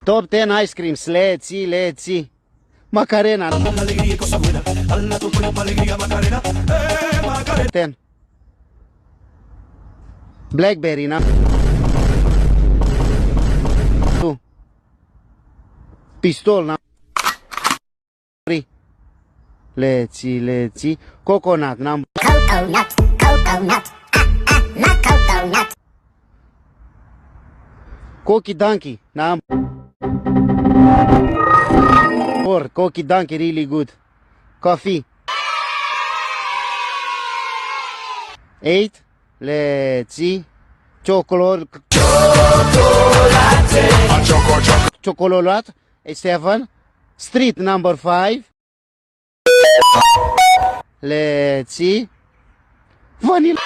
Top 10 ice creams. Let's see. Macarena. 10. Blackberry, na? 2. Pistol, na? 3. Let's see. Coconut, number. Coconut. Not coconut. Cocky Donkey, number. 4. Cocky Donkey, really good. Coffee. 8. Let's see. Chocolate. 7. Street, number 5. Let's see. Vanilla.